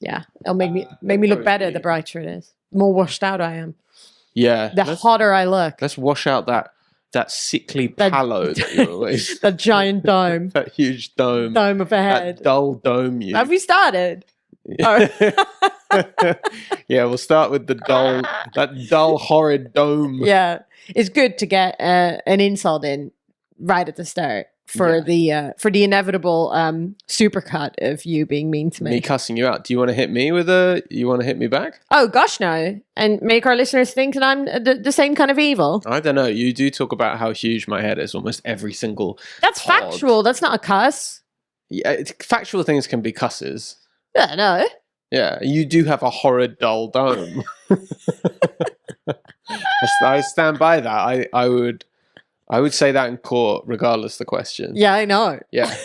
Yeah, it'll make me look better the brighter it is. The more washed out I am. Yeah. The hotter I look. Let's wash out that sickly pallor that you always... that giant dome. That huge dome. Dome of a head. That dull dome. Have we started? Yeah. Yeah, we'll start with that dull, horrid dome. Yeah, it's good to get an insult in right at the start for the inevitable supercut of you being mean to me. Me cussing you out. Do you want to hit me you want to hit me back? Oh gosh, no! And make our listeners think that I'm the same kind of evil. I don't know. You do talk about how huge my head is almost every single. That's pod. factual. That's not a cuss. Yeah, factual things can be cusses. Yeah, no. Yeah, you do have a horrid dull dome. I stand by that. I would say that in court, regardless of the question. Yeah, I know. Yeah.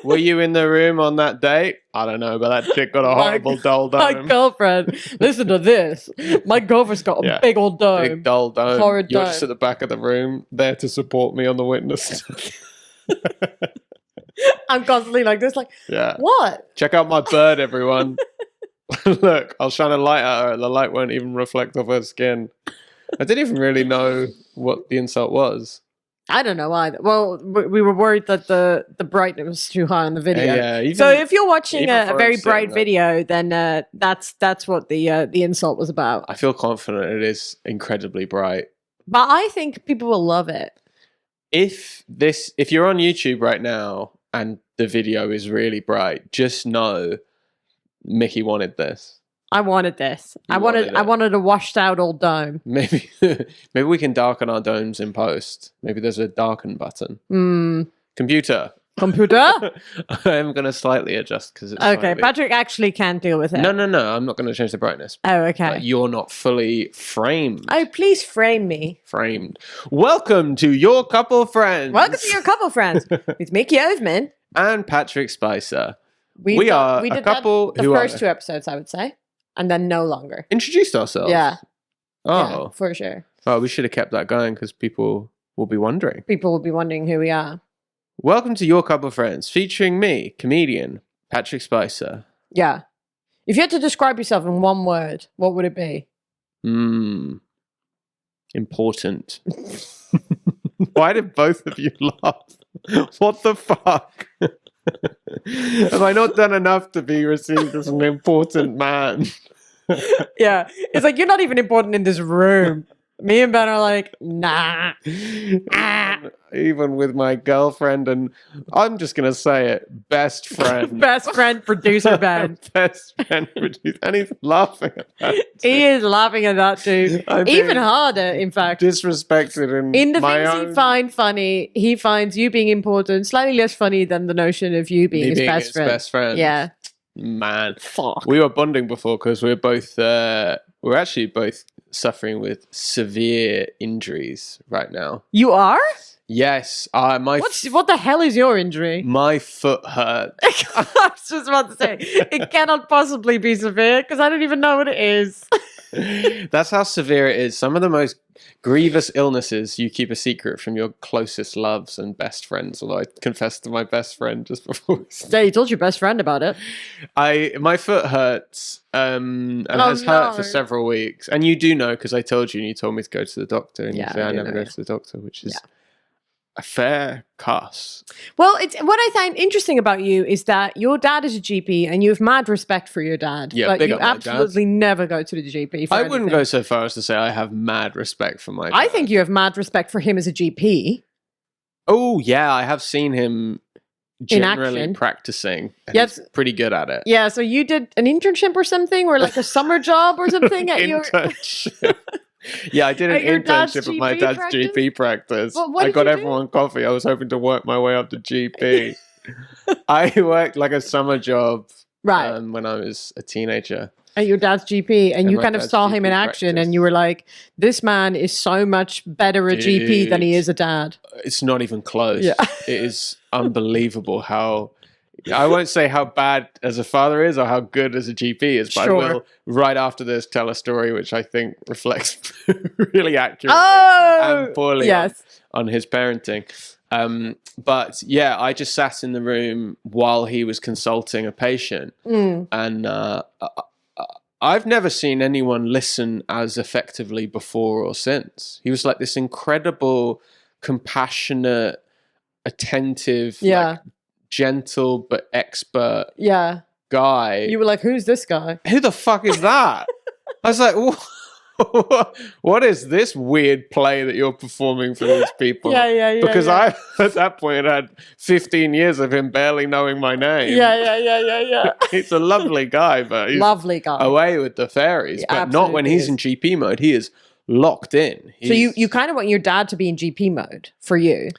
Were you in the room on that date? I don't know, but that chick got a horrible dull dome. My girlfriend, listen to this. My girlfriend's got a big old dome. Big dull dome. Horrid You're dome. just at the back of the room, there to support me on the witness. I'm constantly like this, like, yeah. What? Check out my bird, everyone. Look, I'll shine a light at her. The light won't even reflect off her skin. I didn't even really know what the insult was. I don't know either. Well, we were worried that the brightness was too high on the video. Yeah, so if you're watching a very bright video, then that's what the insult was about. I feel confident it is incredibly bright. But I think people will love it. If you're on YouTube right now and the video is really bright, just know Micky wanted this. I wanted this. I wanted a washed out old dome. Maybe we can darken our domes in post. Maybe there's a darken button. Computer. I'm going to slightly adjust because it's okay. Patrick actually can deal with it. No. I'm not going to change the brightness. Oh, okay. But you're not fully framed. Oh, please frame me. Framed. Welcome to Your Couple Friends. Welcome to Your Couple Friends with Micky Overman and Patrick Spicer. We did a couple the first 2 episodes, I would say. And then no longer. Introduced ourselves? Yeah. Oh. Yeah, for sure. Oh, we should have kept that going because people will be wondering. People will be wondering who we are. Welcome to Your Couple Friends, featuring me, comedian, Patrick Spicer. Yeah. If you had to describe yourself in one word, what would it be? Important. Why did both of you laugh? What the fuck? Have I not done enough to be received as an important man? Yeah. It's like, you're not even important in this room. Me and Ben are like, nah. Even with my girlfriend and, I'm just going to say it, best friend. Best friend, producer Ben. Best friend, producer. And he's laughing at that too. He is laughing at that too. Even harder, in fact. Disrespected in the things he finds funny, he finds you being important slightly less funny than the notion of you being his best friend. Best friend. Yeah. Man. Fuck. We were bonding before because we we're actually both suffering with severe injuries right now. You are? Yes. What the hell is your injury? My foot hurt. I was just about to say, it cannot possibly be severe because I don't even know what it is. That's how severe it is. Some of the most grievous illnesses you keep a secret from your closest loves and best friends. Although I confessed to my best friend just before we started. Yeah, you told your best friend about it. My foot hurts and has hurt for several weeks. And you do know because I told you and you told me to go to the doctor. And you say I never go to the doctor, which is a fair cuss. Well, what I find interesting about you is that your dad is a GP and you have mad respect for your dad. Yeah, but big you up my absolutely never go to the GP for I anything. wouldn't go so far as to say I have mad respect for my dad. I think you have mad respect for him as a GP. Oh, yeah, I have seen him generally action. practicing. And he's pretty good at it. Yeah, so you did an internship or something, or like a summer job or something at your... Internship. Yeah, I did an internship at my dad's GP practice. I got everyone coffee. I was hoping to work my way up to GP. I worked like a summer job when I was a teenager. At your dad's GP, and you kind of saw him in action, and you were like, this man is so much better a GP than he is a dad. It's not even close. Yeah. It is unbelievable how... I won't say how bad as a father is or how good as a GP is, but I will, right after this, tell a story which I think reflects really accurately and poorly on his parenting. But yeah, I just sat in the room while he was consulting a patient, and I've never seen anyone listen as effectively before or since. He was like this incredible, compassionate, attentive, like, gentle but expert guy. You were like, who's this guy? Who the fuck is that? I was like, what is this weird play that you're performing for these people? Because I, at that point, had 15 years of him barely knowing my name. Yeah. He's a lovely guy, but he's lovely guy. Away with the fairies. But not when he's in GP mode. He is locked in. So you kind of want your dad to be in GP mode for you.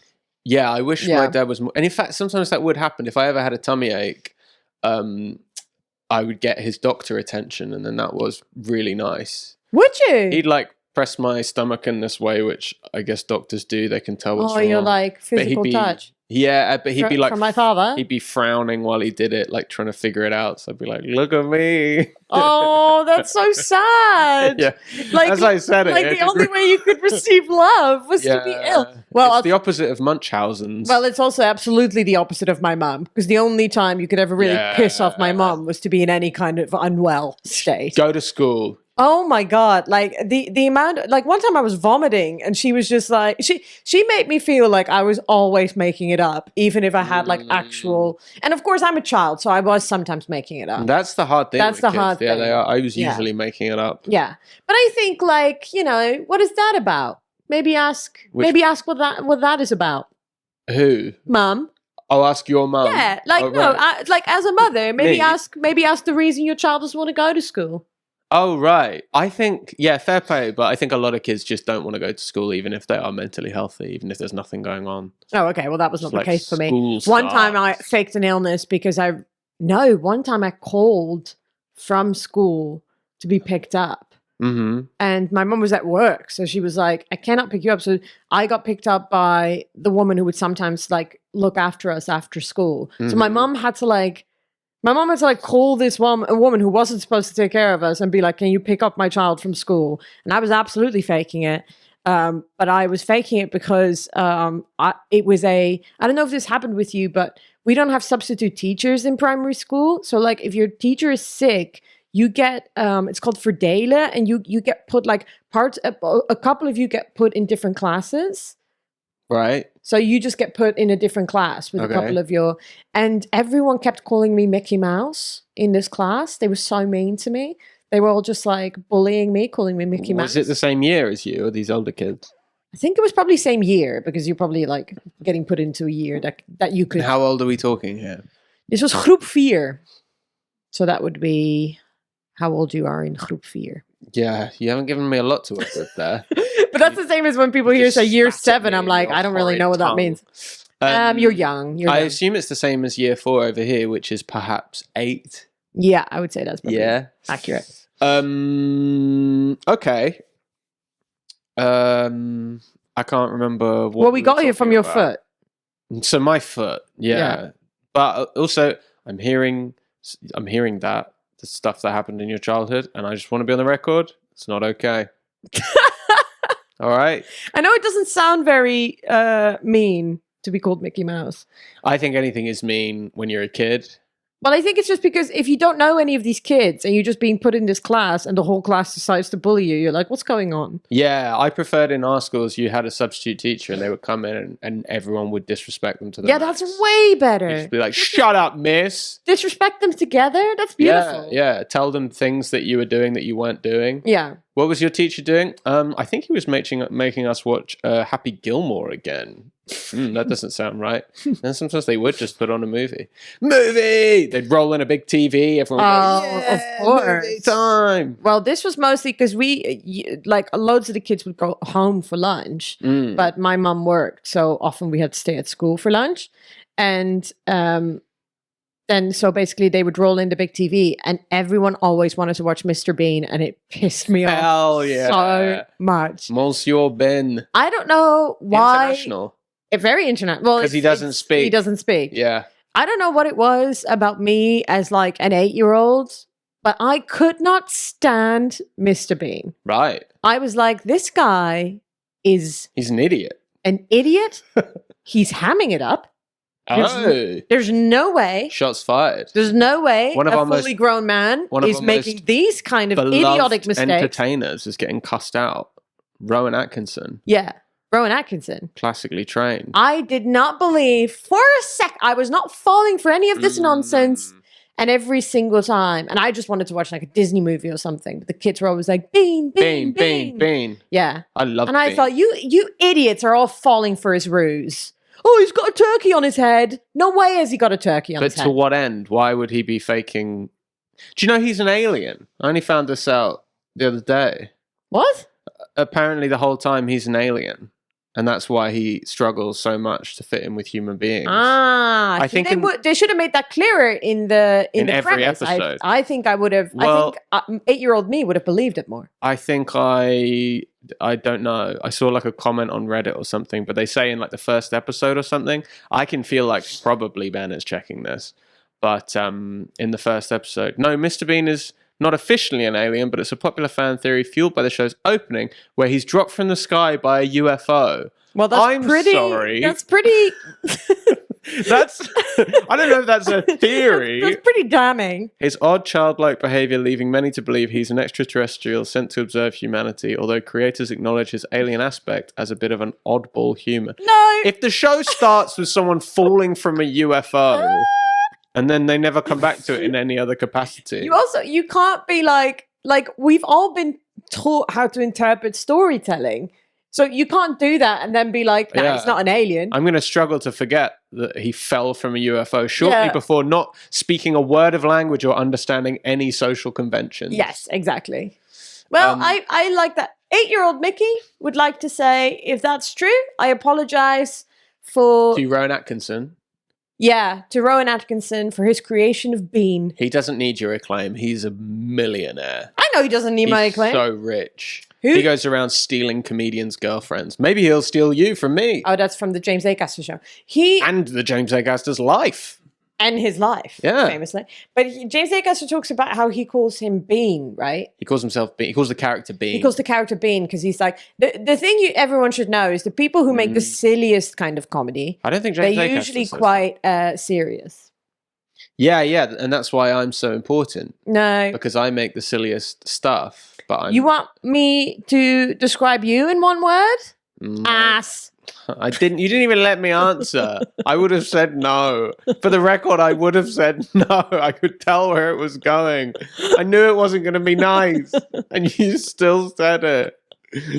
Yeah, I wish my dad was more. And in fact, sometimes that would happen. If I ever had a tummy ache, I would get his doctor attention, and then that was really nice. Would you? He'd like press my stomach in this way, which I guess doctors do. They can tell what's wrong. Oh, you're like physical touch. Yeah, but he'd be like, from my father. He'd be frowning while he did it, like trying to figure it out. So I'd be like, "Look at me." Oh, that's so sad. Yeah, like, as I said, like the only way you could receive love was to be ill. Well, it's the opposite of Munchausen's. Well, it's also absolutely the opposite of my mum, because the only time you could ever really piss off my mum was to be in any kind of unwell state. Go to school. Oh my God. Like the amount, like one time I was vomiting and she was just like, she made me feel like I was always making it up, even if I had like actual, and of course I'm a child, so I was sometimes making it up. That's the hard thing. That's the hard thing. Yeah, they are. I was usually making it up. Yeah. But I think like, what is that about? Maybe ask what that is about. Who? Mum. I'll ask your mum. Yeah. Like, like as a mother, maybe ask the reason your child doesn't want to go to school. Oh, right. I think, fair play. But I think a lot of kids just don't want to go to school, even if they are mentally healthy, even if there's nothing going on. Oh, okay. Well, that was not the case for me. One time I faked an illness because one time I called from school to be picked up. Mm-hmm. And my mum was at work. So she was like, I cannot pick you up. So I got picked up by the woman who would sometimes like look after us after school. Mm-hmm. So my mum had to call this a woman who wasn't supposed to take care of us and be like, can you pick up my child from school? And I was absolutely faking it. But I was faking it because I don't know if this happened with you, but we don't have substitute teachers in primary school. So like if your teacher is sick, you get, it's called verdelen, and you get put like a couple of you get put in different classes. Right. So you just get put in a different class with a couple of and everyone kept calling me Mickey Mouse in this class. They were so mean to me. They were all just like bullying me, calling me Mickey Mouse. Was it the same year as you or these older kids? I think it was probably same year, because you're probably like getting put into a year that you could. And how old are we talking here? This was groep 4. So that would be how old you are in groep 4. Yeah, you haven't given me a lot to work with there. But that's the same as when people say year 7. I'm like, I don't really know what that means. You're young. I assume it's the same as year 4 over here, which is perhaps 8. Yeah, I would say that's probably accurate. Okay. I can't remember what. Well, we got here from your foot. So my foot, yeah. But also, I'm hearing that the stuff that happened in your childhood, and I just want to be on the record. It's not okay. All right. I know it doesn't sound very mean to be called Mickey Mouse. I think anything is mean when you're a kid. Well, I think it's just because if you don't know any of these kids and you're just being put in this class and the whole class decides to bully you, you're like, what's going on? Yeah, I preferred in our schools you had a substitute teacher and they would come in and everyone would disrespect them to the max. That's way better. You'd just be like, shut up, miss. Disrespect them together? That's beautiful. Yeah. Tell them things that you were doing that you weren't doing. Yeah. What was your teacher doing? I think he was making us watch Happy Gilmore again. That doesn't sound right. And sometimes they would just put on a movie. They'd roll in a big TV. Everyone would go, of course. Movie time. Well, this was mostly because loads of the kids would go home for lunch, but my mum worked, so often we had to stay at school for lunch. And then so basically they would roll in the big TV and everyone always wanted to watch Mr. Bean, and it pissed me off so much. Monsieur Ben. I don't know why. International. Very international. Well, because he doesn't speak. He doesn't speak. Yeah. I don't know what it was about me as like an 8-year-old, but I could not stand Mr. Bean. Right. I was like, this guy is... He's an idiot. An idiot? he's hamming it up. Oh. There's no way. Shots fired. There's no way one of a our fully grown man is making these kind of idiotic mistakes. Entertainers is getting cussed out. Rowan Atkinson. Yeah. Rowan Atkinson. Classically trained. I did not believe for a sec. I was not falling for any of this nonsense. And every single time. And I just wanted to watch like a Disney movie or something. But the kids were always like, Bean, Bean, Bean. Bean. Yeah. I love And Bean. I thought, you idiots are all falling for his ruse. Oh, he's got a turkey on his head. No way has he got a turkey on his head. But to what end? Why would he be faking? Do you know he's an alien? I only found this out the other day. What? Apparently the whole time he's an alien. And that's why he struggles so much to fit in with human beings. I think they should have made that clearer in every premise. Episode. I think I would have. Well, I think 8-year-old me would have believed it more. I think I don't know. I saw like a comment on Reddit or something, but they say in like the first episode or something. I can feel like probably Ben is checking this, but in the first episode, no, Mr. Bean is not officially an alien, but it's a popular fan theory fueled by the show's opening, where he's dropped from the sky by a UFO. Well, that's sorry. That's pretty. That's. I don't know if that's a theory. That's pretty damning. His odd childlike behavior leaving many to believe he's an extraterrestrial sent to observe humanity, although creators acknowledge his alien aspect as a bit of an oddball human. No. If the show starts with someone falling from a UFO and then they never come back to it in any other capacity. You can't be like we've all been taught how to interpret storytelling. So you can't do that and then be like, nah, it's not an alien. I'm going to struggle to forget that he fell from a UFO shortly before not speaking a word of language or understanding any social conventions. Yes, exactly. Well, I like that. 8-year-old Micky would like to say, if that's true, I apologize for... To Rowan Atkinson. Yeah, to Rowan Atkinson for his creation of Bean. He doesn't need your acclaim. He's a millionaire. I know he doesn't need my acclaim. He's so rich. He goes around stealing comedians' girlfriends. Maybe he'll steal you from me. Oh, that's from the James Acaster show. And the James Acaster's life. And his life, famously. But James Acaster talks about how he calls him Bean, right? He calls himself Bean. He calls the character Bean. He calls the character Bean because he's like... The thing everyone should know is the people who make the silliest kind of comedy... I don't think James Acaster they're usually quite serious. Yeah, and that's why I'm so important. No. Because I make the silliest stuff. But You want me to describe you in one word? No. Ass. You didn't even let me answer. I would have said no. For the record, I would have said no. I could tell where it was going. I knew it wasn't going to be nice. And you still said it.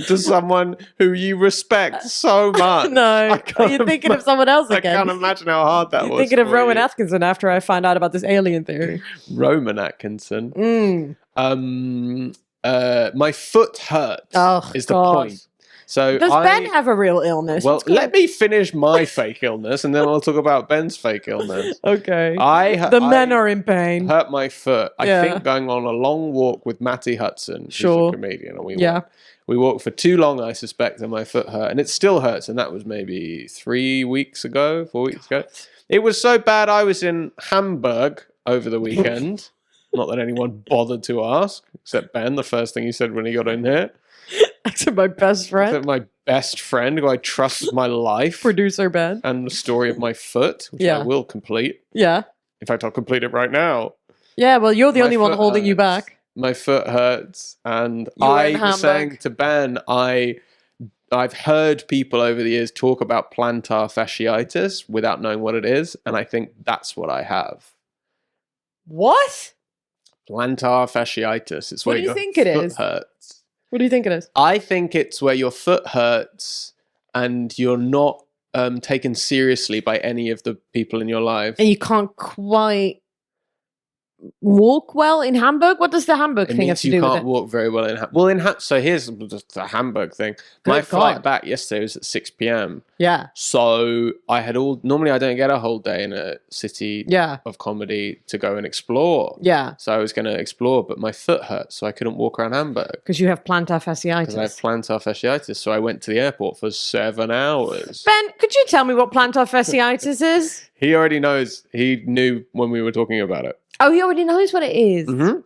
To someone who you respect so much. No. You're thinking of someone else again. I can't imagine how hard that was. You're thinking of Rowan Atkinson after I find out about this alien theory. Roman Atkinson. My foot hurts is the point. So does Ben have a real illness? Well, let me finish my fake illness and then we'll talk about Ben's fake illness. Okay. Men are in pain. Hurt my foot. I think going on a long walk with Matty Hudson, who's a comedian. And we walked for too long, I suspect, and my foot hurt. And it still hurts. And that was maybe 4 weeks ago. It was so bad I was in Hamburg over the weekend. Not that anyone bothered to ask, except Ben, the first thing he said when he got in here. Except my best friend. Except my best friend, who I trust with my life. Producer Ben. And the story of my foot, which I will complete. Yeah. In fact, I'll complete it right now. Yeah, well, you're the only one holding you back. My foot hurts. And I was saying to Ben, I've heard people over the years talk about plantar fasciitis without knowing what it is. And I think that's what I have. What? Plantar fasciitis. It's where your foot hurts. What do you think it is? I think it's where your foot hurts and you're not taken seriously by any of the people in your life. And you can't quite walk well in Hamburg? What does the Hamburg thing have to do with it? You can't walk very well in Hamburg. Well, so here's the Hamburg thing. My flight back yesterday was at 6 p.m. Yeah. So I had normally I don't get a whole day in a city of comedy to go and explore. Yeah. So I was going to explore, but my foot hurt, so I couldn't walk around Hamburg. Because you have plantar fasciitis. Because I have plantar fasciitis, so I went to the airport for 7 hours. Ben, could you tell me what plantar fasciitis is? He already knows. He knew when we were talking about it. Oh, he already knows what it is. Mm-hmm.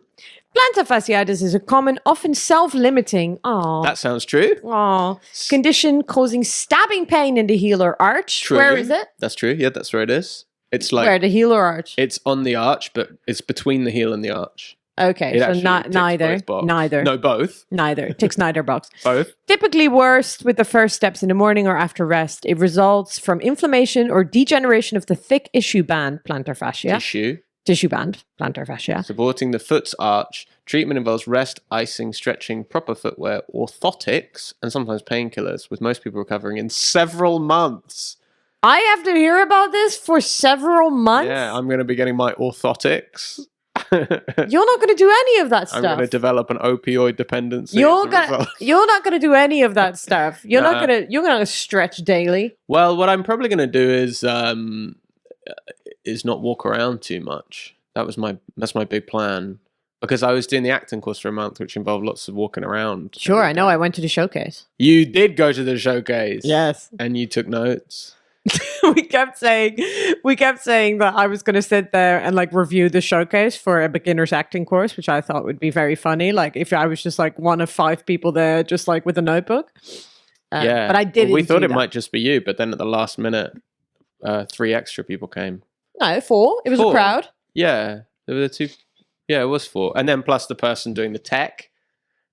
Plantar fasciitis is a common, often self-limiting, that sounds true. Condition causing stabbing pain in the heel or arch. True. Where is it? That's true. Yeah, that's where it is. It's like where, the heel or arch? It's on the arch, but it's between the heel and the arch. Okay, so neither. No, both. Neither. Ticks neither box. Both. Typically worst with the first steps in the morning or after rest. It results from inflammation or degeneration of the thick issue band, plantar fascia. Tissue band, plantar fascia. Supporting the foot's arch. Treatment involves rest, icing, stretching, proper footwear, orthotics, and sometimes painkillers, with most people recovering in several months. I have to hear about this for several months? Yeah, I'm going to be getting my orthotics. You're not going to do any of that stuff. I'm going to develop an opioid dependency. You're not going to do any of that stuff. You're going to stretch daily. Well, what I'm probably going to do is not walk around too much. That's my big plan, because I was doing the acting course for a month, which involved lots of walking around. Sure, I know. I went to the showcase. You did go to the showcase. Yes, and you took notes. we kept saying that I was going to sit there and like review the showcase for a beginner's acting course, which I thought would be very funny. Like if I was just like one of 5 people there, just like with a notebook. Yeah, but I didn't. We thought it might just be you, but then at the last minute, 3 extra people came. No, 4. It was 4. A crowd. Yeah, there were 2. Yeah, it was 4, and then plus the person doing the tech.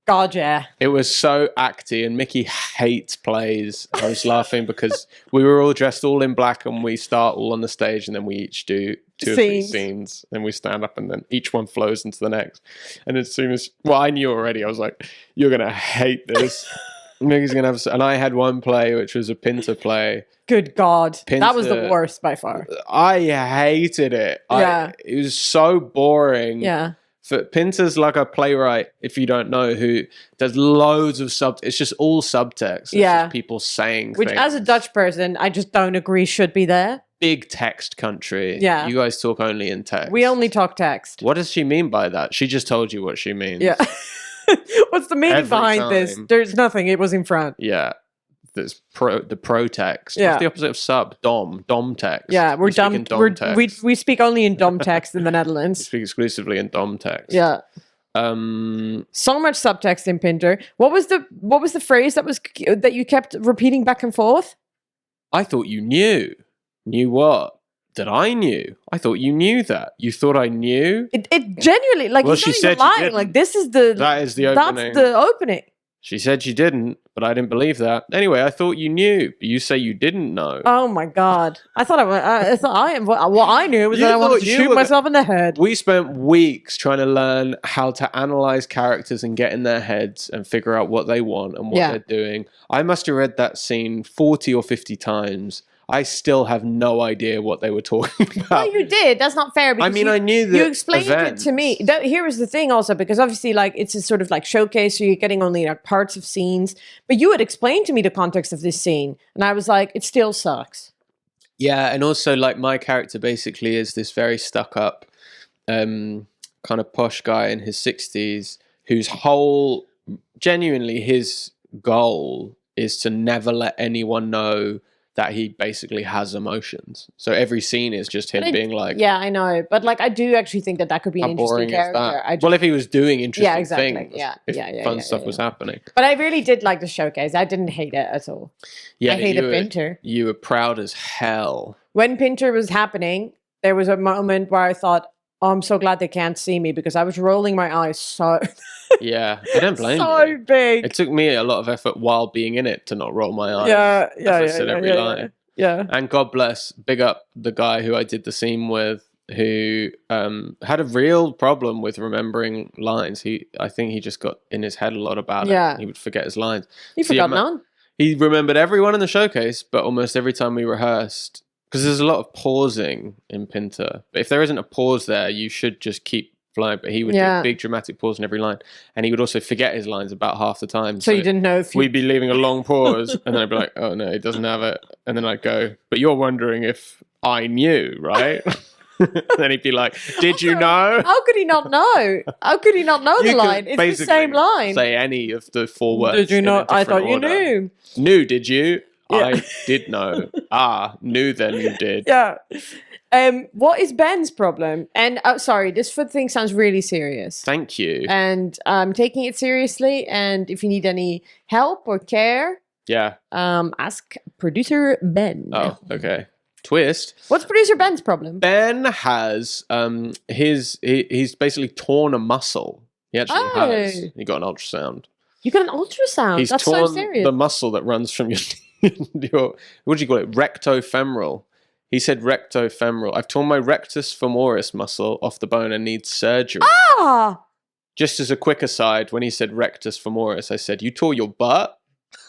God, yeah. It was so acty, and Micky hates plays. I was laughing because we were all dressed all in black, and we start all on the stage, and then we each do 2 or 3 scenes. Then we stand up, and then each one flows into the next. And as soon as, I knew already, I was like, you're going to hate this. Micky's going to have, and I had one play, which was a Pinter play. Good God. Pinter, that was the worst by far. I hated it. Yeah. It was so boring. Yeah. Pinter's like a playwright, if you don't know, who does loads of it's just all subtext. It's just people saying things. As a Dutch person, I just don't agree should be there. Big text country. Yeah. You guys talk only in text. We only talk text. What does she mean by that? She just told you what she means. Yeah. What's the meaning behind this? There's nothing. It was in front. Yeah. There's the pro text. Yeah. What's the opposite of sub? Dom text. Yeah, we're dumb. We speak only in dom text in the Netherlands. We speak exclusively in dom text. Yeah. So much subtext in Pinter. What was the phrase that you kept repeating back and forth? I thought you knew. Knew what? That I knew. I thought you knew that. You thought I knew. It genuinely, like, well, she said lying. Like, that is the opening. That's the opening. She said she didn't, but I didn't believe that. Anyway, I thought you knew. But you say you didn't know. Oh my God! what I knew was that I wanted to shoot myself in the head. We spent weeks trying to learn how to analyze characters and get in their heads and figure out what they want and what they're doing. I must have read that scene 40 or 50 times. I still have no idea what they were talking about. Well, you did. That's not fair. I mean, I knew that you explained it to me. Here was the thing also, because obviously, like, it's a sort of like showcase, so you're getting only like parts of scenes. But you had explained to me the context of this scene, and I was like, it still sucks. Yeah, and also, like, my character basically is this very stuck-up, kind of posh guy in his 60s, whose genuinely his goal is to never let anyone know that he basically has emotions. So every scene is just him being like... Yeah, I know. But like, I do actually think that could be an interesting character. Well, if he was doing interesting things. If fun stuff was happening. But I really did like the showcase. I didn't hate it at all. Yeah, I hated Pinter. You were proud as hell. When Pinter was happening, there was a moment where I thought, oh, I'm so glad they can't see me, because I was rolling my eyes so... Yeah, I don't blame you. So big. It took me a lot of effort while being in it to not roll my eyes. Yeah, said every line. Yeah. And God bless, big up the guy who I did the scene with, who had a real problem with remembering lines. I think he just got in his head a lot about it. He would forget his lines. He forgot none. He remembered everyone in the showcase, but almost every time we rehearsed, because there's a lot of pausing in Pinter. But if there isn't a pause there, you should just keep flying. But he would do a big dramatic pause in every line, and he would also forget his lines about half the time. So you didn't know if we'd be leaving a long pause, and then I'd be like, "Oh no, he doesn't have it," and then I'd go, "But you're wondering if I knew, right?" And then he'd be like, "Did you know?" How could he not know? How could he not know the line? It's the same line. Say any of the 4 words. Did you not? I thought you knew. Knew? Did you? I did know. Knew then you did. Yeah. What is Ben's problem? And sorry, this foot thing sounds really serious. Thank you. And I'm taking it seriously. And if you need any help or care, ask producer Ben. Oh, okay. Twist. What's producer Ben's problem? Ben has he's basically torn a muscle. He actually has. He got an ultrasound. You got an ultrasound? He's That's torn so serious. the muscle that runs from your what do you call it? Rectofemoral. He said rectofemoral. I've torn my rectus femoris muscle off the bone and need surgery. Just as a quick aside, when he said rectus femoris, I said, you tore your butt?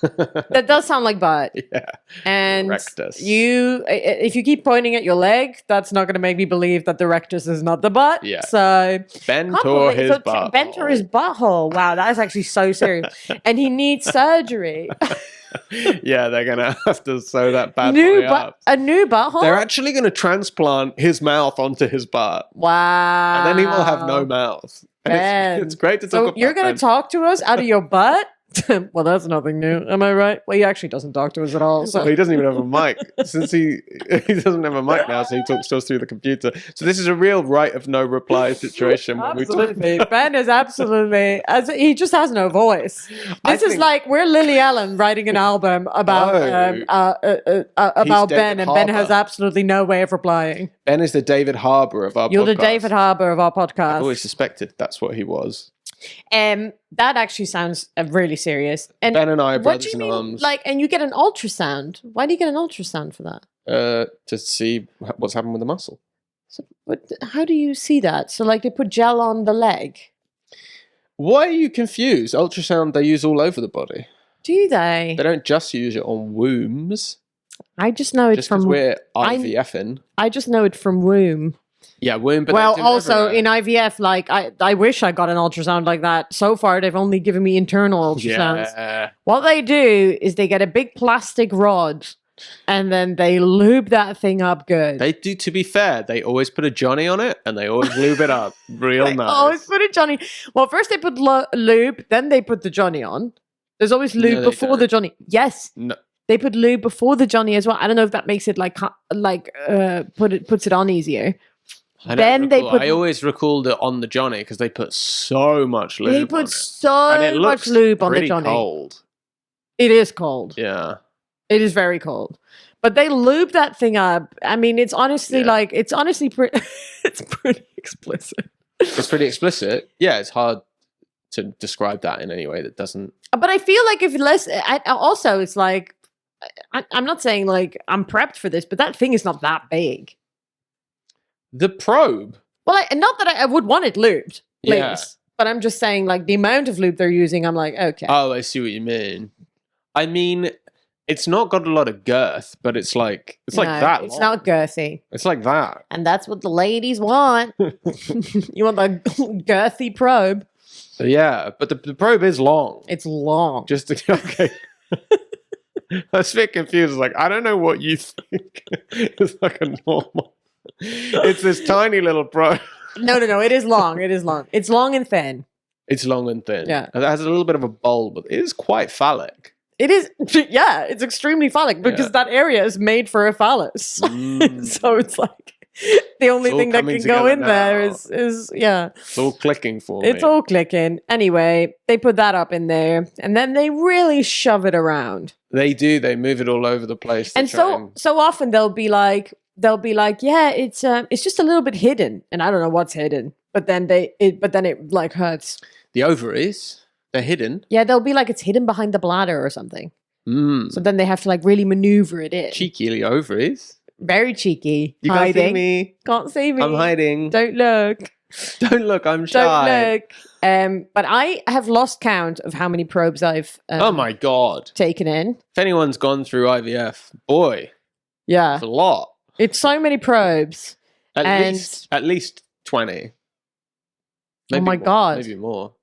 That does sound like butt. Yeah. And rectus. if you keep pointing at your leg, that's not going to make me believe that the rectus is not the butt. Yeah. So Ben tore his butthole. Ben tore his butthole. Wow, that is actually so serious. And he needs surgery. Yeah, they're going to have to sew that bad boy up. A new butthole? They're actually going to transplant his mouth onto his butt. Wow. And then he will have no mouth. And it's great to talk about. So you're going to talk to us out of your butt? Well, that's nothing new. Am I right? Well, he actually doesn't talk to us at all. So. Well, he doesn't even have a mic. Since he doesn't have a mic now, so he talks to us through the computer. So this is a real right of no reply situation. Absolutely. Ben is absolutely... he just has no voice. This is like we're Lily Allen writing an album about Ben, and Ben has absolutely no way of replying. Ben is the David Harbour of our podcast. You're the David Harbour of our podcast. I've always suspected that's what he was. That actually sounds really serious. And Ben and I are brothers in arms. And you get an ultrasound. Why do you get an ultrasound for that? To see what's happened with the muscle. So, how do you see that? So, they put gel on the leg. Why are you confused? Ultrasound they use all over the body. Do they? They don't just use it on wombs. I just know it's from. We're IVFing. I just know it from womb. Yeah, womb. But well, also in IVF, I wish I got an ultrasound like that. So far, they've only given me internal ultrasounds. Yeah. What they do is they get a big plastic rod, and then they lube that thing up good. They do. To be fair, they always put a Johnny on it, and they always lube it up real nice. Always put a Johnny. Well, first they put lube, then they put the Johnny on. There's always lube before the Johnny. Yes. No. They put lube before the Johnny as well. I don't know if that makes it puts it on easier. I always recalled it on the Johnny because they put so much lube on it. They put so much lube on the Johnny. Cold. It is cold. Yeah. It is very cold. But they lube that thing up. I mean, it's honestly it's pretty explicit. It's pretty explicit. Yeah, it's hard to describe that in any way that doesn't. But I feel like also it's like, I'm not saying I'm prepped for this, but that thing is not that big. The probe? Well, not that I would want it lubed, please. Yeah. But I'm just saying, the amount of lube they're using, I'm like, okay. Oh, I see what you mean. I mean, it's not got a lot of girth, but it's like that. It's not girthy. It's like that. And that's what the ladies want. You want the girthy probe. Yeah, but the probe is long. It's long. Okay. I was a bit confused. I don't know what you think. It's like a normal. It's this tiny little probe. No. It is long. It is long. It's long and thin. It's long and thin. Yeah. It has a little bit of a bulb, but it is quite phallic. It is. Yeah, it's extremely phallic because that area is made for a phallus. So it's the only thing that can go in there is It's all clicking for me. It's all clicking. Anyway, they put that up in there, and then they really shove it around. They do. They move it all over the place. And so often they'll be like, yeah, it's just a little bit hidden, and I don't know what's hidden, but then it hurts. The ovaries, they're hidden. Yeah, they'll be like it's hidden behind the bladder or something. So then they have to really maneuver it in. Cheeky ovaries. Very cheeky. You hiding. can't see me. Can't see me. I'm hiding. Don't look. Don't look. I'm shy. Don't look. But I have lost count of how many probes I've oh my God. taken in. If anyone's gone through IVF, boy. Yeah. It's a lot. It's so many probes. At least 20. Maybe oh my more, God. Maybe more.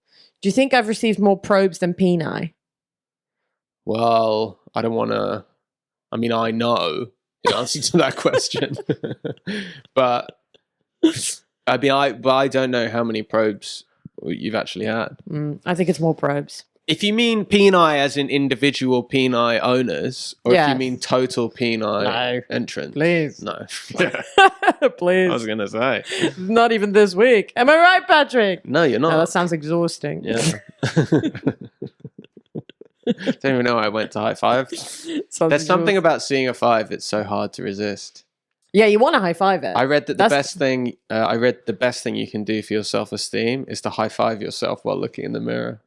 Do you think I've received more probes than peni? Well, I don't want to. I mean, I know the answer to that question. But I don't know how many probes you've actually had. I think it's more probes. If you mean peni as in individual peni owners, or if you mean total peni entrants. Please. No. Please. I was going to say. Not even this week. Am I right, Patrick? No, you're not. No, that sounds exhausting. Yeah. Don't even know I went to high five. There's something about seeing a five. It's so hard to resist. Yeah, you want to high five it. I read that the best thing. I read the best thing you can do for your self-esteem is to high five yourself while looking in the mirror.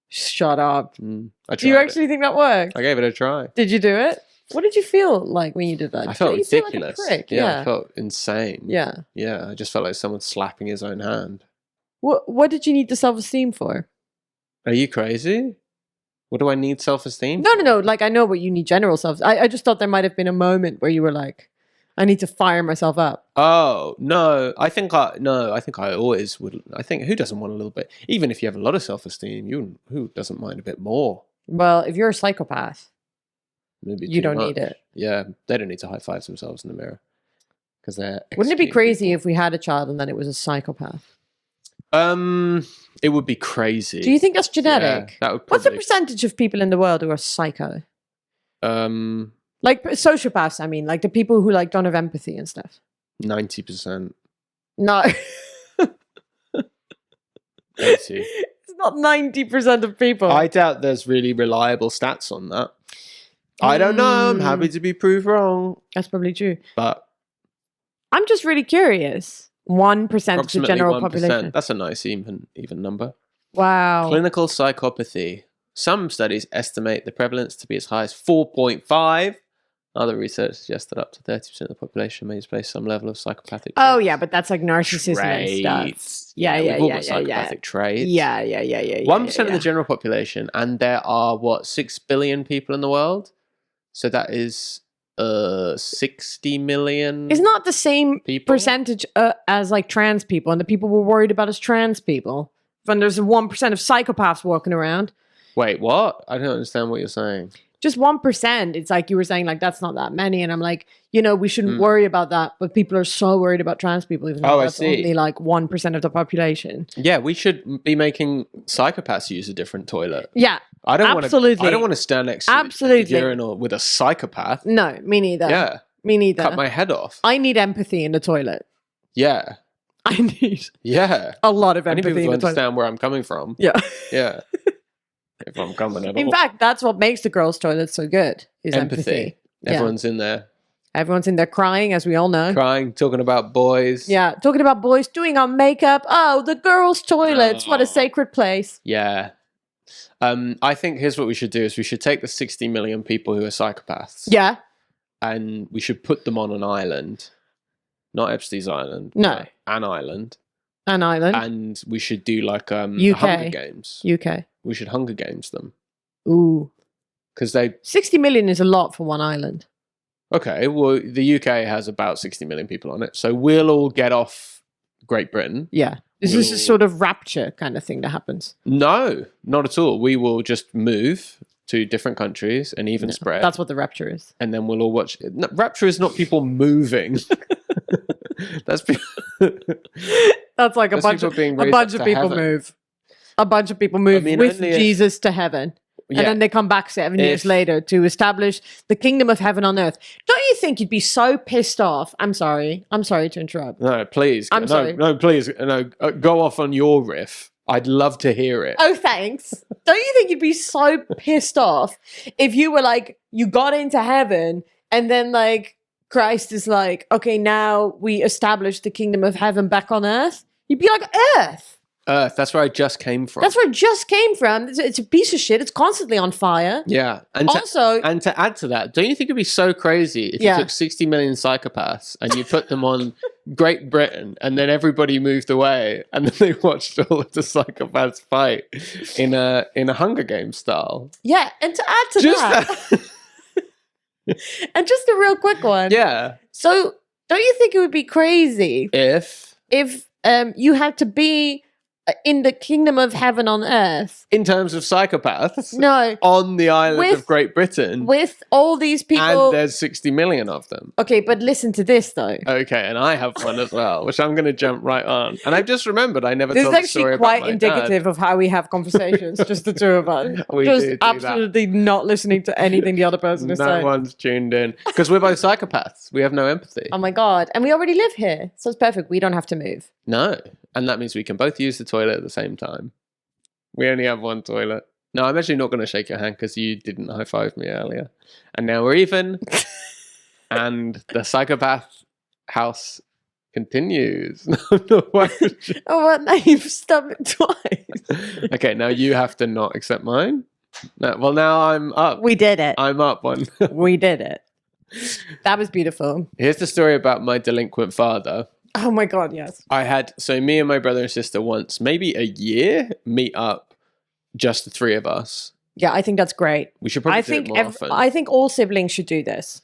Shut up. Do you actually think that worked? I gave it a try. Did you do it? What did you feel like when you did that? I felt ridiculous. Like a prick? Yeah, I felt insane. Yeah. Yeah, I just felt like someone slapping his own hand. What did you need the self-esteem for? Are you crazy? What do I need self-esteem? No. Like, I know what you need general self. I just thought there might have been a moment where you were like, I need to fire myself up. Oh, no. I think I always would. I think who doesn't want a little bit? Even if you have a lot of self-esteem, who doesn't mind a bit more? Well, if you're a psychopath, maybe you don't need it. Yeah, they don't need to high five themselves in the mirror. Because they're Wouldn't it be crazy if we had a child and then it was a psychopath? It would be crazy. Do you think that's genetic? Yeah, that would What's the percentage of people in the world who are psycho? Like sociopaths, I mean, like the people who like don't have empathy and stuff. 90%. No. 80. It's not 90% of people. I doubt there's really reliable stats on that. I don't know. I'm happy to be proved wrong. That's probably true. But I'm just really curious. 1% of the general 1%. Population. That's a nice even number. Wow. Clinical psychopathy. Some studies estimate the prevalence to be as high as 4.5. Other research suggests that up to 30% of the population may display some level of psychopathic traits. Oh, yeah, but that's like narcissism and stuff. Yeah. Psychopathic traits. Yeah. 1% of the general population, and there are, 6 billion people in the world? So that is 60 million. It's not the same people? Percentage as like trans people, and the people we're worried about as trans people. When there's 1% of psychopaths walking around. Wait, what? I don't understand what you're saying. Just 1%. It's like you were saying, like, that's not that many. And I'm like, we shouldn't worry about that. But people are so worried about trans people, even though that's only like 1% of the population. Yeah, we should be making psychopaths use a different toilet. Yeah, I don't want to stand next to the urinal with a psychopath. No, me neither. Yeah. Me neither. Cut my head off. I need empathy in the toilet. Yeah. I need a lot of empathy. I need people to understand where I'm coming from. Yeah. Yeah. If I'm coming at all. In fact, that's what makes the girls' toilet so good, is empathy. Everyone's in there. Everyone's in there crying, as we all know. Crying, talking about boys. Yeah, talking about boys doing our makeup. Oh, the girls' toilets. What a sacred place. Yeah. I think here's what we should do is we should take the 60 million people who are psychopaths. Yeah. And we should put them on an island. Not Epstein's Island. No. An island. An island. And we should do like UK. Hunger Games. UK. We should Hunger Games them. Ooh. Because 60 million is a lot for one island. Okay, well, the UK has about 60 million people on it. So we'll all get off Great Britain. Yeah. This is a sort of rapture kind of thing that happens. No, not at all. We will just move to different countries and even spread. That's what the rapture is. And then we'll all watch. No, rapture is not people moving. That's like a bunch of people move. A bunch of people move with Jesus to heaven. And then they come back 7 years later to establish the kingdom of heaven on earth. Don't you think you'd be so pissed off? I'm sorry to interrupt. No, please. I'm sorry. No, please. No, go off on your riff. I'd love to hear it. Oh, thanks. Don't you think you'd be so pissed off if you were like, you got into heaven and then like Christ is like, okay, now we establish the kingdom of heaven back on earth? You'd be like, Earth. That's where I just came from. That's where it just came from. It's a piece of shit. It's constantly on fire. Yeah. And to add to that, don't you think it'd be so crazy if you took 60 million psychopaths and you put them on Great Britain and then everybody moved away and then they watched all of the psychopaths fight in a Hunger Games style? Yeah. And to add to that, and just a real quick one. Yeah. So don't you think it would be crazy if you had to be in the kingdom of heaven on earth. In terms of psychopaths? No. On the island of Great Britain. With all these people. And there's 60 million of them. Okay, but listen to this, though. Okay, and I have one as well, which I'm going to jump right on. And I've just remembered I never told the story about my dad. This is actually quite indicative of how we have conversations, just the two of us. We just do absolutely that. Not listening to anything the other person is saying. No one's tuned in. Because we're both psychopaths. We have no empathy. Oh my God. And we already live here. So it's perfect. We don't have to move. No. And that means we can both use the toilet at the same time. We only have one toilet. No, I'm actually not going to shake your hand because you didn't high-five me earlier. And now we're even. And the psychopath house continues. Oh, what? Now you've stubbed it twice. Okay, now you have to not accept mine. No, well, now I'm up. We did it. I'm up one. We did it. That was beautiful. Here's the story about my delinquent father. Oh my God, yes. So me and my brother and sister once, maybe a year, meet up, just the three of us. Yeah, I think that's great. We should probably do it more often. I think all siblings should do this.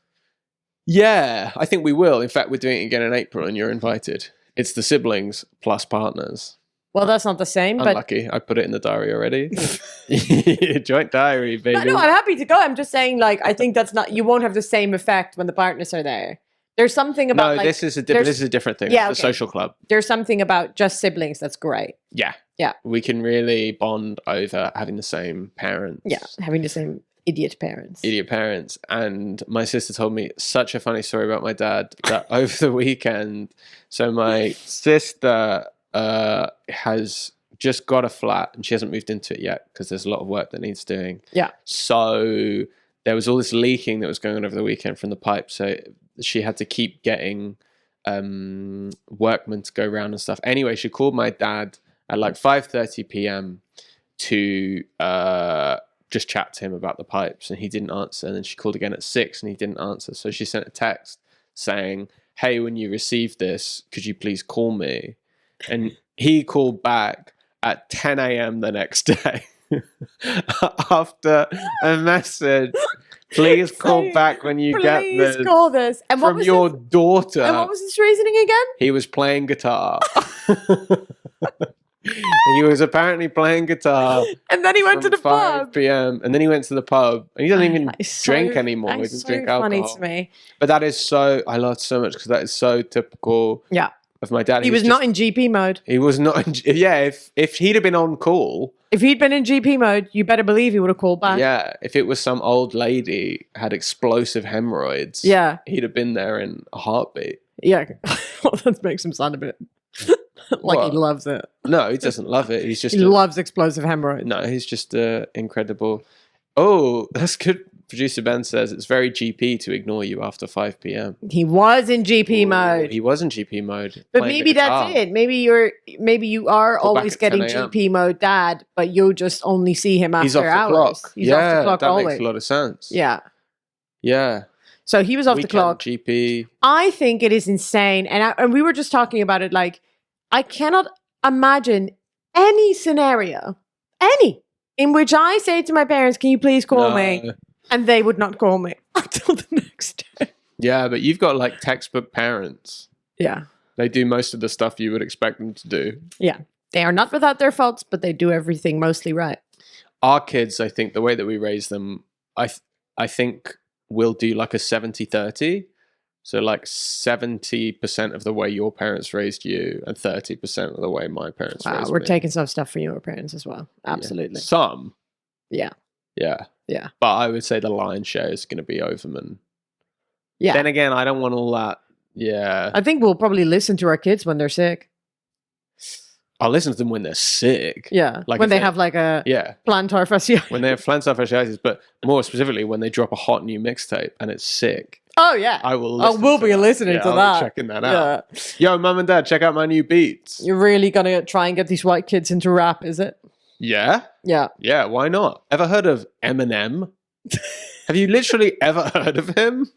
Yeah, I think we will. In fact, we're doing it again in April and you're invited. It's the siblings plus partners. Well, that's not the same. Unlucky. I put it in the diary already. Joint diary, baby. No, I'm happy to go. I'm just saying, like, I think that's not, you won't have the same effect when the partners are there. There's something about. No, like, this is a different thing. Yeah, it's a social club. There's something about just siblings that's great. Yeah. Yeah. We can really bond over having the same parents. Yeah, having the same idiot parents. Idiot parents. And my sister told me such a funny story about my dad that over the weekend, so my sister has just got a flat and she hasn't moved into it yet because there's a lot of work that needs doing. Yeah. So there was all this leaking that was going on over the weekend from the pipe. So she had to keep getting workmen to go around and stuff. Anyway, she called my dad at like 5:30 p.m. to just chat to him about the pipes, and he didn't answer. And then she called again at 6 and he didn't answer. So she sent a text saying, "Hey, when you receive this, could you please call me?" And he called back at 10 a.m. the next day after a message. Please call back when you get this. Please call this. And from your daughter. And what was his reasoning again? He was playing guitar. He was apparently playing guitar. And then he went to the 5 pub. p.m. And then he went to the pub. And he doesn't even drink anymore. He doesn't drink alcohol. Funny to me. But that is I love it so much because that is so typical. Yeah. Of my dad. He was not in GP mode. He was not. Yeah, if he'd have been on call. If he'd been in GP mode, you better believe he would have called back. Yeah, if it was some old lady had explosive hemorrhoids. Yeah, he'd have been there in a heartbeat. Yeah, well, that makes him sound a bit like he loves it. No, he doesn't love it. He's just he loves explosive hemorrhoids. No, he's just incredible. Oh, that's good. Producer Ben says it's very GP to ignore you after 5 p.m. He was in GP mode. He was in GP mode. But maybe that's it. Maybe you are always getting GP mode dad, but you'll just only see him after hours. Clock. He's off the clock that always. Makes a lot of sense. Yeah. Yeah. So he was off the clock. GP. I think it is insane. And we were just talking about it. Like, I cannot imagine any scenario, in which I say to my parents, "Can you please call me?" And they would not call me until the next day. Yeah, but you've got like textbook parents. Yeah. They do most of the stuff you would expect them to do. Yeah. They are not without their faults, but they do everything mostly right. Our kids, I think, the way that we raise them, I think we'll do like a 70-30. So like 70% of the way your parents raised you and 30% of the way my parents raised me. We're taking some stuff from your parents as well. Absolutely. Yeah. Some. Yeah. Yeah. Yeah. But I would say the lion's share is going to be Overman. Yeah. Then again, I don't want all that. Yeah. I think we'll probably listen to our kids when they're sick. I'll listen to them when they're sick. Yeah. Like when they have like a plantar fasciitis. When they have plantar fasciitis, but more specifically when they drop a hot new mixtape and it's sick. Oh, yeah. I will we'll be listening to that. I'll be checking that out. Yeah. Yo, mum and dad, check out my new beats. You're really going to try and get these white kids into rap, is it? Yeah. Yeah. Yeah, why not? Ever heard of Eminem? Have you literally ever heard of him?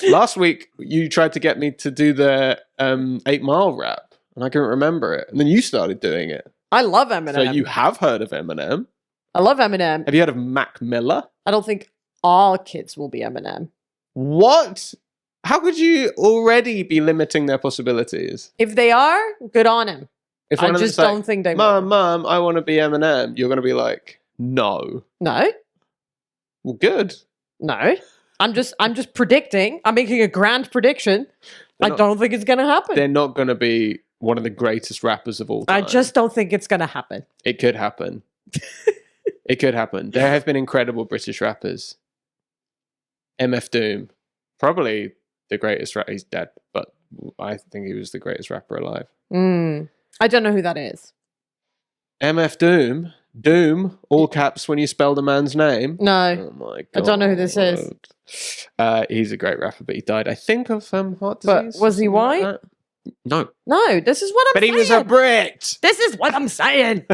Last week, you tried to get me to do the 8 Mile rap, and I couldn't remember it. And then you started doing it. I love Eminem. So you have heard of Eminem. I love Eminem. Have you heard of Mac Miller? I don't think all kids will be Eminem. What? How could you already be limiting their possibilities? If they are, good on him. If I just don't think they will. Mom, I want to be Eminem. You're going to be like, no. No. Well, good. No. I'm just predicting. I'm making a grand prediction. I don't think it's going to happen. They're not going to be one of the greatest rappers of all time. I just don't think it's going to happen. It could happen. It could happen. There have been incredible British rappers. MF Doom. Probably the greatest rapper. He's dead, but I think he was the greatest rapper alive. I don't know who that is. MF Doom. Doom, all caps when you spell the man's name. No. Oh my God. I don't know who this is. He's a great rapper, but he died, I think, of heart disease. But was he white? Like no. No, this is what I'm saying. But he was a Brit. This is what I'm saying.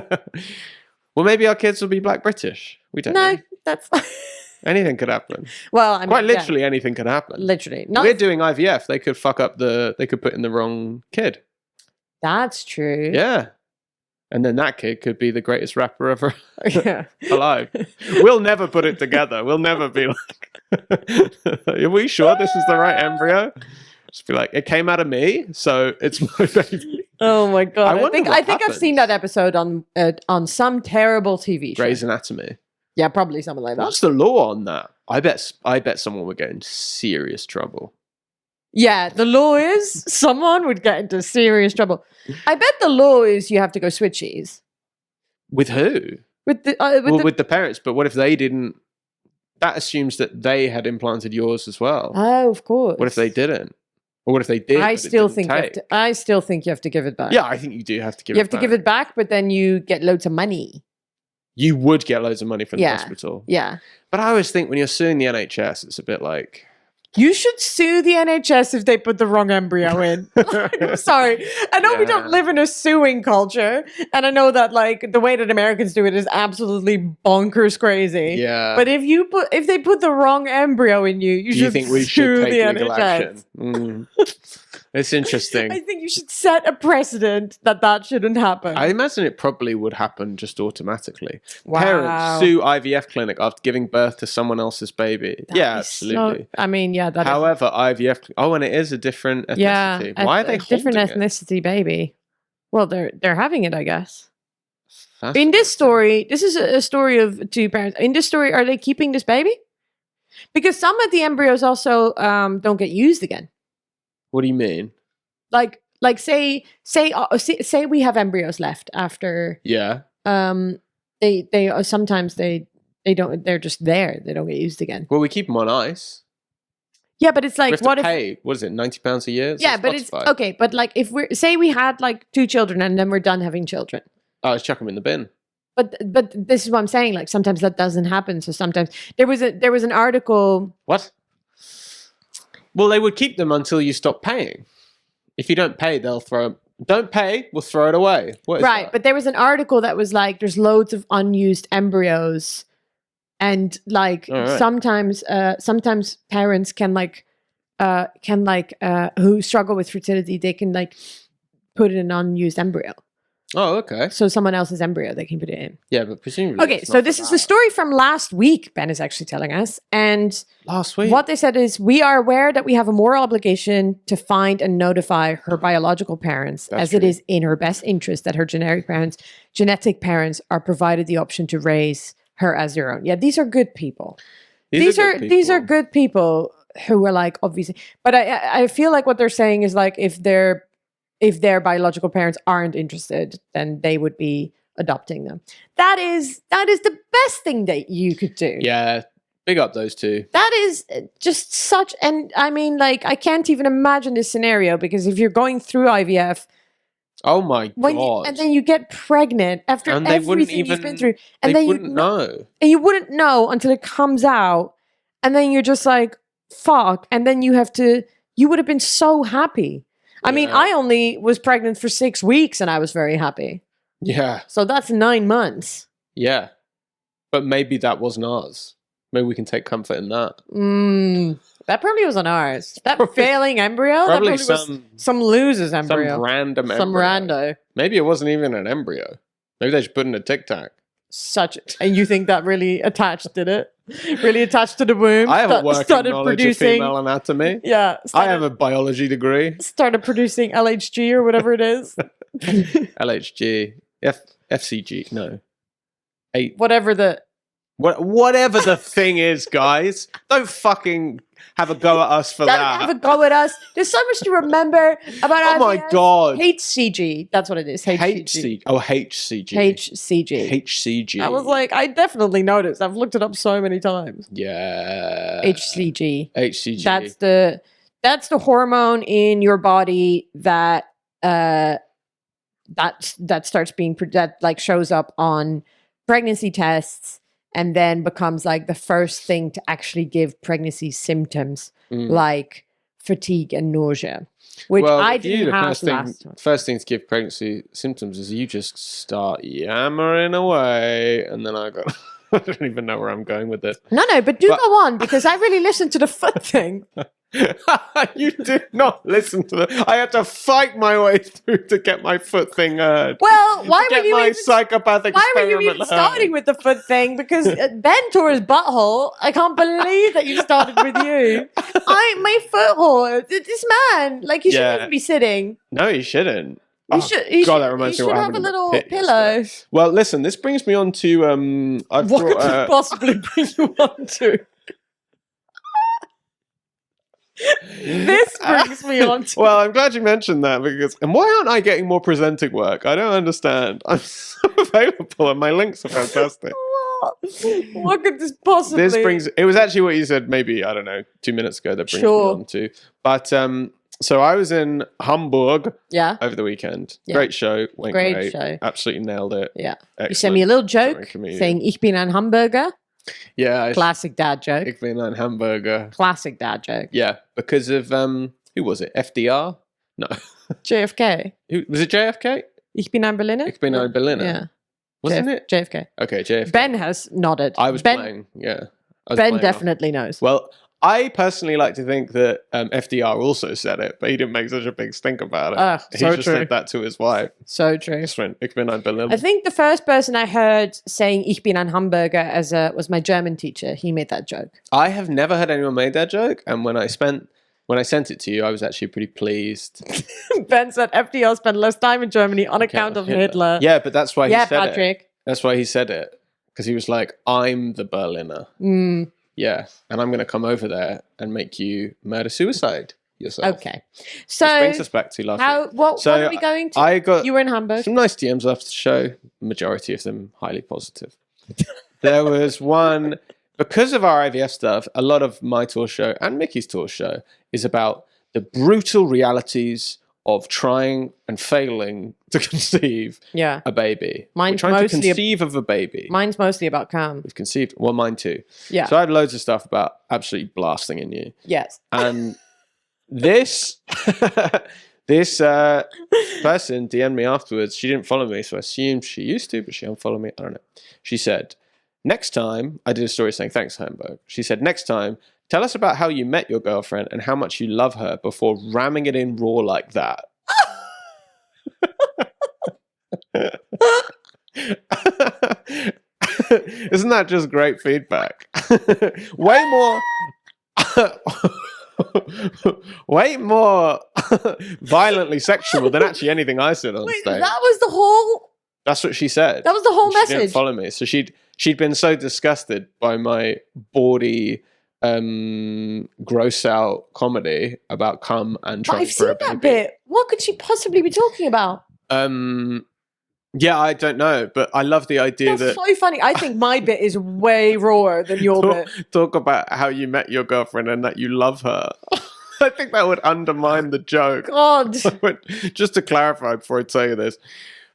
Well, maybe our kids will be black British. We don't know. No, that's... Anything could happen. Well, I mean, quite literally anything could happen. Literally. We're doing IVF. They could fuck up they could put in the wrong kid. That's true. Yeah. And then that kid could be the greatest rapper ever alive. We'll never put it together. We'll never be like, are we sure this is the right embryo? Just be like, it came out of me, so it's my baby. Oh my God. I think I've seen that episode on some terrible TV show. Grey's Anatomy. Yeah, probably something like that. What's the law on that? I bet someone would get in serious trouble. Yeah, the law is someone would get into serious trouble. I bet the law is you have to go switchies. With who? With the parents. But what if they didn't? That assumes that they had implanted yours as well. Oh, of course. What if they didn't? Or what if they did? I still think you have to give it back. Yeah, I think you do have to give it back. You have to give it back, but then you get loads of money. You would get loads of money from the hospital. Yeah. But I always think when you're suing the NHS, it's a bit like... You should sue the NHS if they put the wrong embryo in. I'm sorry. I know we don't live in a suing culture. And I know that like the way that Americans do it is absolutely bonkers crazy. Yeah. But if they put the wrong embryo in you, you think we should take legal action? It's interesting. I think you should set a precedent that shouldn't happen. I imagine it probably would happen just automatically. Wow. Parents sue IVF clinic after giving birth to someone else's baby. Absolutely. However, IVF... Oh, and it is a different ethnicity. Why are they holding different ethnicity baby? Well, they're having it, I guess. In this story, this is a story of two parents. In this story, are they keeping this baby? Because some of the embryos also don't get used again. What do you mean? Like say we have embryos left after. Yeah. They sometimes they don't. They're just there. They don't get used again. Well, we keep them on ice. Yeah, but it's like what is it, £90 a year? Yeah, but it's okay. But like if we had like 2 children and then we're done having children. Oh, let's chuck them in the bin. But this is what I'm saying. Like sometimes that doesn't happen. So sometimes there was an article. What? Well, they would keep them until you stop paying. If you don't pay, they'll throw them. Don't pay, we'll throw it away. What is that? But there was an article that was like, there's loads of unused embryos, and like sometimes parents can who struggle with fertility, they can like put in an unused embryo. Oh, okay. So someone else's embryo, they can put it in. Yeah, but presumably... Okay, so this is the story from last week, Ben is actually telling us. And last week? What they said is, we are aware that we have a moral obligation to find and notify her biological parents, it is in her best interest that her genetic parents are provided the option to raise her as their own. Yeah, these are good people. These are good people who are like, obviously... But I feel like what they're saying is like, if their biological parents aren't interested, then they would be adopting them. That is the best thing that you could do. Yeah, big up those two. That is just such, and I mean, like, I can't even imagine this scenario, because if you're going through IVF, oh my God, and then you get pregnant after everything you've been through, and then you wouldn't know until it comes out, and then you're just like, fuck, and then you would have been so happy. I mean, I only was pregnant for 6 weeks and I was very happy. Yeah. So that's 9 months. Yeah. But maybe that wasn't ours. Maybe we can take comfort in that. That probably wasn't ours. That failing embryo? Probably was some loser's embryo. Some random embryo. Some rando. Maybe it wasn't even an embryo. Maybe they just put in a Tic Tac. And you think that really attached, did it? Really attached to the womb. I have a working knowledge of female anatomy. Yeah. I have a biology degree. Started producing LHG or whatever it is. LHG. FCG. No. Whatever the thing is, guys. Don't fucking have a go at us for that. Don't have a go at us. There's so much to remember about IVF. Oh my God. HCG. That's what it is. HCG. Oh, HCG. HCG. HCG. I was like, I definitely noticed. I've looked it up so many times. Yeah. HCG. HCG. That's the hormone in your body that starts being that like shows up on pregnancy tests and then becomes like the first thing to actually give pregnancy symptoms like fatigue and nausea, which I didn't have last time. First thing to give pregnancy symptoms is you just start yammering away, and then I don't even know where I'm going with this. No, but go on, because I really listened to the foot thing. You did not listen to the. I had to fight my way through to get my foot thing heard. Well, why were you even psychopathic? Why were you even starting with the foot thing? Because Ben tore his butthole. I can't believe that you started with you. My foot hole. This man, like, he shouldn't even be sitting. No, he shouldn't. That reminds me. You should have a little pillow. Well, listen, this brings me on to what could this possibly bring you on to? This brings me on to... Well, I'm glad you mentioned that, because... And why aren't I getting more presenting work? I don't understand. I'm so available and my links are fantastic. What could this possibly... It was actually what you said maybe, I don't know, 2 minutes ago that brings me on to. But, so I was in Hamburg over the weekend. Yeah. Great show. Went great show. Absolutely nailed it. Yeah. Excellent. You sent me a little joke saying, Ich bin ein Hamburger. Yeah. Classic dad joke. Ich bin ein Hamburger. Classic dad joke. Yeah. Because of, who was it? FDR? No. JFK. Was it JFK? Ich bin ein Berliner? Ich bin ein Berliner. Yeah. Wasn't it? JFK. Okay, JFK. Ben has nodded. I was playing, yeah. Ben definitely knows. Well, I personally like to think that FDR also said it, but he didn't make such a big stink about it. He just said that to his wife. So true. Ich bin ein Berliner. I think the first person I heard saying Ich bin ein Hamburger was my German teacher. He made that joke. I have never heard anyone make that joke, and when I sent it to you, I was actually pretty pleased. Ben said FDR spent less time in Germany on account of Hitler. Yeah, but that's why he said Patrick. it. That's why he said it. Because he was like, I'm the Berliner. Yeah, and I'm going to come over there and make you murder-suicide yourself. Okay. So... Which brings us back to last week. What are we going to? You were in Hamburg. Some nice DMs after the show. Majority of them highly positive. There was one... Because of our IVF stuff, a lot of my tour show and Micky's tour show is about the brutal realities of trying and failing to conceive a baby. Mine's We're trying to conceive of a baby. Mine's mostly about Cam. We've conceived. Well, mine too. Yeah. So I had loads of stuff about absolutely blasting in you. Yes. And this person DM'd me afterwards. She didn't follow me, so I assumed she used to, but she unfollowed me. I don't know. She said, next time, I did a story saying, thanks, Hamburg. She said, next time, tell us about how you met your girlfriend and how much you love her before ramming it in raw like that. Isn't that just great feedback? way more violently sexual than actually anything I said on stage. That was the whole... That's what she said. That was the whole message. She didn't follow me. So she'd been so disgusted by my bawdy, gross out comedy about cum and trying for a baby. I've seen that bit. What could she possibly be talking about? Yeah, I don't know, but I love the idea That's so funny. I think my bit is way rawer than your bit. Talk about how you met your girlfriend and that you love her. I think that would undermine the joke. God. Just to clarify before I tell you this.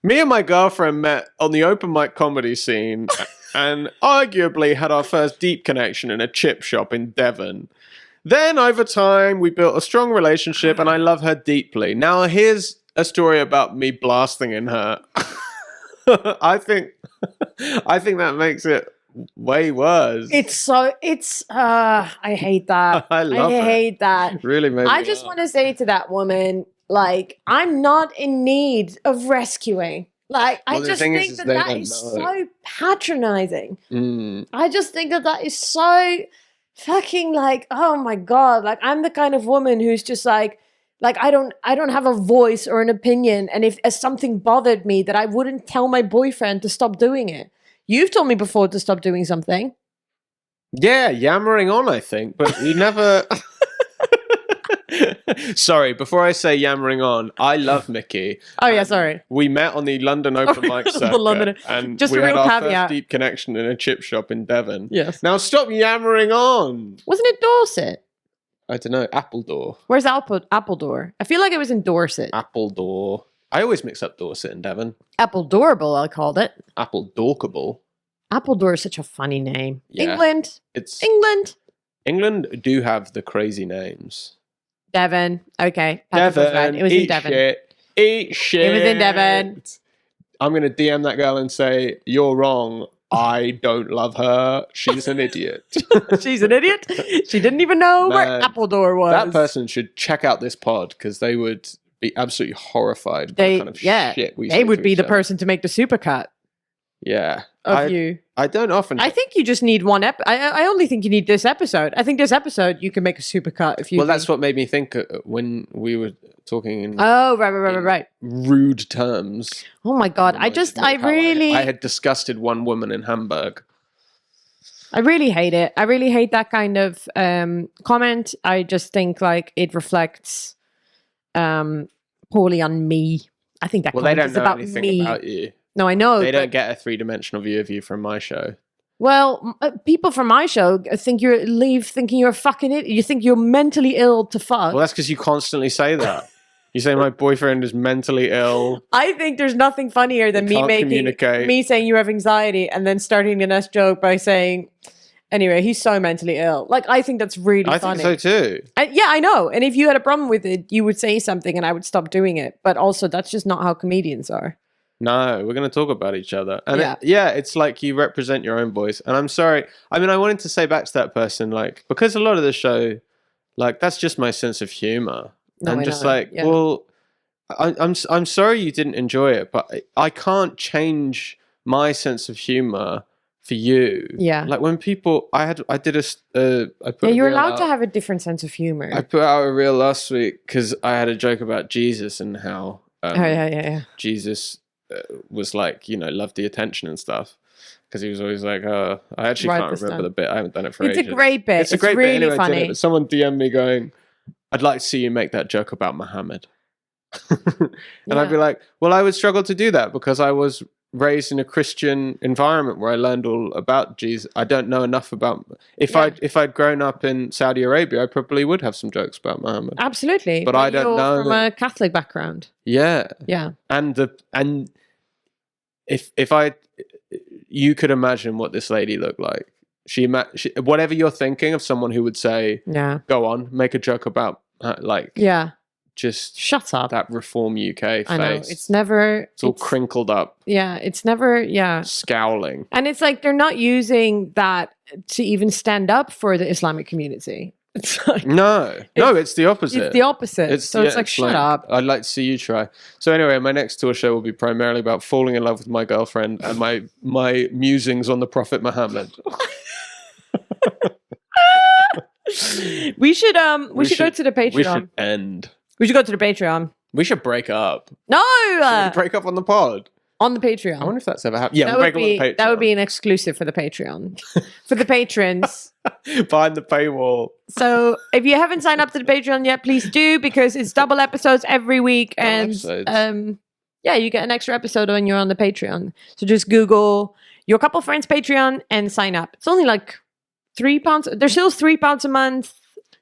Me and my girlfriend met on the open mic comedy scene and arguably had our first deep connection in a chip shop in Devon. Then over time, we built a strong relationship and I love her deeply. Now here's a story about me blasting in her. I think that makes it way worse. I hate that. I hate that. Really made me just want to say to that woman, like, I'm not in need of rescuing. Like, I just think that is so patronizing. I just think that is so fucking like, oh my God. Like, I'm the kind of woman who's just like I don't have a voice or an opinion. And if something bothered me, that I wouldn't tell my boyfriend to stop doing it. You've told me before to stop doing something. Yeah, yammering on, I think, but you never... Sorry, before I say yammering on, I love Micky. Oh yeah, sorry. We met on the London Open Mic circuit, and just we a real had our caveat. first deep connection in a chip shop in Devon. Yes. Now stop yammering on. Wasn't it Dorset? I don't know. Appledore. Where's Appledore? I feel like it was in Dorset. Appledore. I always mix up Dorset and Devon. Appledorable, I called it. Appledorkable. Appledore is such a funny name. Yeah. England. It's England. England do have the crazy names. Devon. Okay. Devon. It was in Devon. Eat shit. It was in Devon. I'm going to DM that girl and say, you're wrong. I don't love her. She's an idiot. She's an idiot? She didn't even know where Appledore was. That person should check out this pod because they would be absolutely horrified by the kind of shit we say. They would be the person to make the supercut. Yeah. Of you. I don't often... I think you just need one I only think you need this episode. I think this episode you can make a supercut if you... Well, that's what made me think when we were talking in... Oh, right. Rude terms. Oh my God. I had disgusted one woman in Hamburg. I really hate it. I really hate that kind of comment. I just think like it reflects poorly on me. I think that comment is about me. They don't know anything about you. No, I know. They don't get a three-dimensional view of you from my show. Well, people from my show think thinking you're a fucking idiot. You think you're mentally ill to fuck. Well, that's because you constantly say that. You say my boyfriend is mentally ill. I think there's nothing funnier than me saying you have anxiety and then starting the next joke by saying, anyway, he's so mentally ill. Like, I think that's really funny. I think so too. Yeah, I know. And if you had a problem with it, you would say something and I would stop doing it. But also, that's just not how comedians are. No, we're going to talk about each other. And it's like you represent your own voice. And I'm sorry. I mean, I wanted to say back to that person, like, because a lot of the show, like, that's just my sense of humor. No, and just well, I'm sorry you didn't enjoy it, but I can't change my sense of humor for you. Yeah. Like when people, I did you're allowed to have a different sense of humor. I put out a reel last week because I had a joke about Jesus and how Jesus was like, loved the attention and stuff. Because he was always like, I actually can't remember the bit. I haven't done it for ages. It's a great bit. It's a great really bit. Anyway, funny. But someone DM'd me going, I'd like to see you make that joke about Muhammad. And I'd be like, well, I would struggle to do that because I was raised in a Christian environment where I learned all about Jesus. I don't know enough about... If I'd grown up in Saudi Arabia, I probably would have some jokes about Muhammad. Absolutely. But I don't know... from a Catholic background. Yeah. Yeah. And you could imagine what this lady looked like. She whatever you're thinking of someone who would say, go on, make a joke about, just shut up. That Reform UK face. I know. It's all crinkled up. Yeah. It's never, scowling. And it's like they're not using that to even stand up for the Islamic community. It's like, no, it's the opposite. It's the opposite. It's like, shut up. I'd like to see you try. So anyway, my next tour show will be primarily about falling in love with my girlfriend and my musings on the Prophet Muhammad. We should go to the Patreon. We should end. We should go to the Patreon. We should break up. No! Should we break up on the pod? On the Patreon. I wonder if that's ever happened. Yeah, we'll break up on the Patreon. That would be an exclusive for the Patreon. For the patrons. Behind the paywall. So if you haven't signed up to the Patreon yet, please do, because it's double episodes every week. And you get an extra episode when you're on the Patreon. So just Google Your Couple Friends Patreon and sign up. It's only like £3. There's still £3 a month.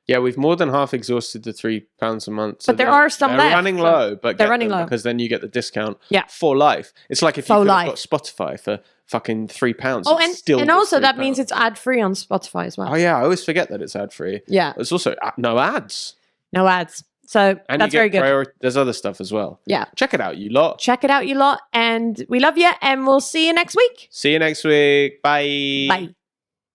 Yeah, we've more than half exhausted the £3 a month. So but there are some left. They're running low, but they're running low because then you get the discount for life. It's like if you could have got Spotify for fucking £3. Oh, and also that means it's ad free on Spotify as well. Oh yeah, I always forget that it's ad free. Yeah, it's also no ads. No ads. So that's very good. There's other stuff as well. Yeah, check it out, you lot. Check it out, you lot, and we love you, and we'll see you next week. See you next week. Bye. Bye.